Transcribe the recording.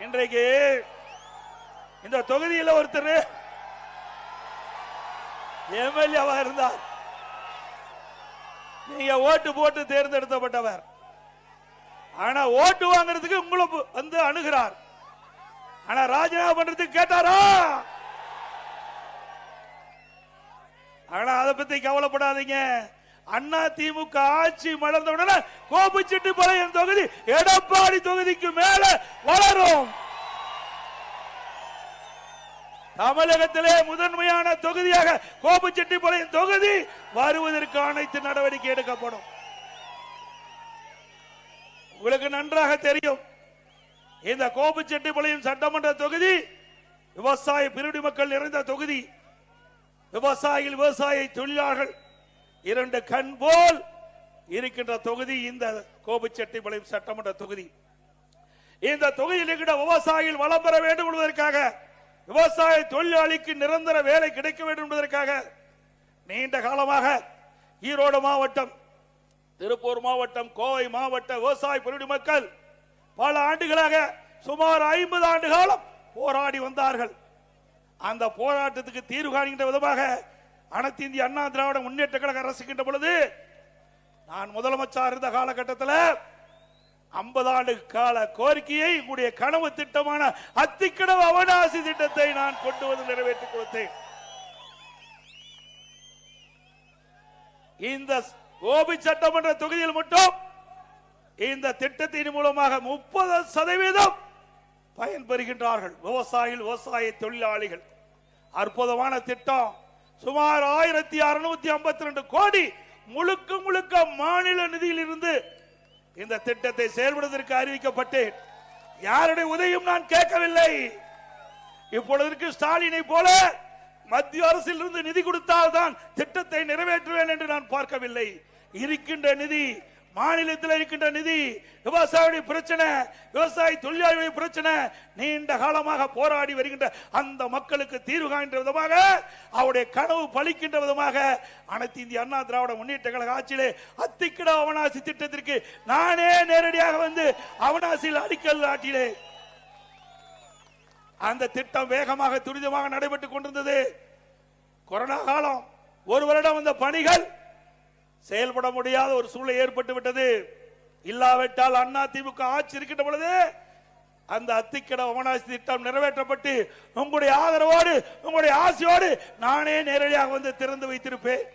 இன்றைக்கு இந்த தொகுதியில் ஒருத்தர் எம்எல்ஏவா இருந்தார். நீங்க ஓட்டு போட்டு தேர்ந்தெடுக்கப்பட்டவர். ஆனா ஓட்டு வாங்குறதுக்கு உங்களை வந்து அணுகிறார். ஆனா ராஜினாமா பண்றதுக்கு கேட்டாரா? ஆனா அதை பத்தி கவலைப்படாதீங்க. அண்ணா திமுக ஆட்சி மலர்ந்தவுடனே கோபிச்செட்டிப்பாளையம் தொகுதி எடப்பாடி தொகுதிக்கு மேல வளரும். தமிழகத்திலே முதன்மையான தொகுதியாக கோபிச்செட்டிப்பாளையம் தொகுதி வருவதற்கு அனைத்து நடவடிக்கை எடுக்கப்படும். உங்களுக்கு நன்றாக தெரியும், இந்த கோபிச்செட்டிப்பாளையம் சட்டமன்ற தொகுதி விவசாய பிரிவு மக்கள் நிறைந்த தொகுதி. விவசாயிகள், விவசாய தொழிலாளர்கள் இரண்டு கண் போல் இருக்கின்ற தொகுதி இந்த கோபிச்செட்டிப்பாளையம் சட்டமன்ற தொகுதி. இந்த தொகுதியில் இருக்கிற விவசாயிகள் வளம் பெற வேண்டும் என்பதற்காக, விவசாய தொழிலாளிக்கு நிரந்தர வேலை கிடைக்க வேண்டும் என்பதற்காக நீண்ட காலமாக ஈரோடு மாவட்டம், திருப்பூர் மாவட்டம், கோவை மாவட்ட விவசாய பிரிவு மக்கள் பல ஆண்டுகளாக சுமார் 50 ஆண்டு காலம் போராடி வந்தார்கள். அந்த போராட்டத்துக்கு தீர்வு காண்கின்ற விதமாக அனைத்து இந்திய அண்ணா திராவிட முன்னேற்ற கழக அரசுகின்ற பொழுது நான் முதலமைச்சர் இருந்த காலகட்டத்தில் 50 ஆண்டு கால கோரிக்கையை உங்களுடைய கனவு திட்டமான அத்திக்கடவு அவனாசி திட்டத்தை நான் கொண்டு வந்து நிறைவேற்றிக் கொடுத்தேன். இந்த கோபி சட்டமன்ற தொகுதியில் மட்டும் இந்த திட்டத்தின் மூலமாக 30% பயன்பெறுகின்றார்கள் விவசாயிகள், விவசாய தொழிலாளிகள். அற்புதமான திட்டம். சுமார் 1652 கோடி முழுக்க முழுக்க மாநில நிதியில் இருந்து இந்த திட்டத்தை செயல்படுவதற்கு அறிவிக்கப்பட்டேன். யாருடைய உதவியும் நான் கேட்கவில்லை. இப்பொழுது ஸ்டாலினை போல மத்திய அரசில் இருந்து நிதி கொடுத்தால் தான் திட்டத்தை நிறைவேற்றுவேன் என்று நான் பார்க்கவில்லை. இருக்கின்ற நிதி, மாநிலத்தில் இருக்கின்ற நிதி, விவசாயிகளுடைய பிரச்சனை, விவசாய தொழிலாளர்களுடைய பிரச்சனை, நீண்ட காலமாக போராடி வருகின்ற அந்த மக்களுக்கு தீர்வு காண்கின்ற விதமாக, அவருடைய கனவு பலிக்கின்ற விதமாக அனைத்து இந்திய அண்ணா திராவிட முன்னேற்ற கழக ஆட்சியிலே அத்திக்கட அவனாசி திட்டத்திற்கு நானே நேரடியாக வந்து அவனாசியில் அடிக்கல் நாட்டிலே அந்த திட்டம் வேகமாக துரிதமாக நடைபெற்றுக் கொண்டிருந்தது. கொரோனா காலம், ஒரு வருடம் அந்த பணிகள் செயல்பட முடியாத ஒரு சூழ்நிலை ஏற்பட்டு விட்டது. இல்லாவிட்டால் அண்ணா திமுக ஆட்சி இருக்கின்ற பொழுது அந்த அத்திக்கட அவனாசி திட்டம் நிறைவேற்றப்பட்டு உங்களுடைய ஆதரவோடு, உங்களுடைய ஆசையோடு நானே நேரடியாக வந்து திறந்து வைத்திருப்பேன்.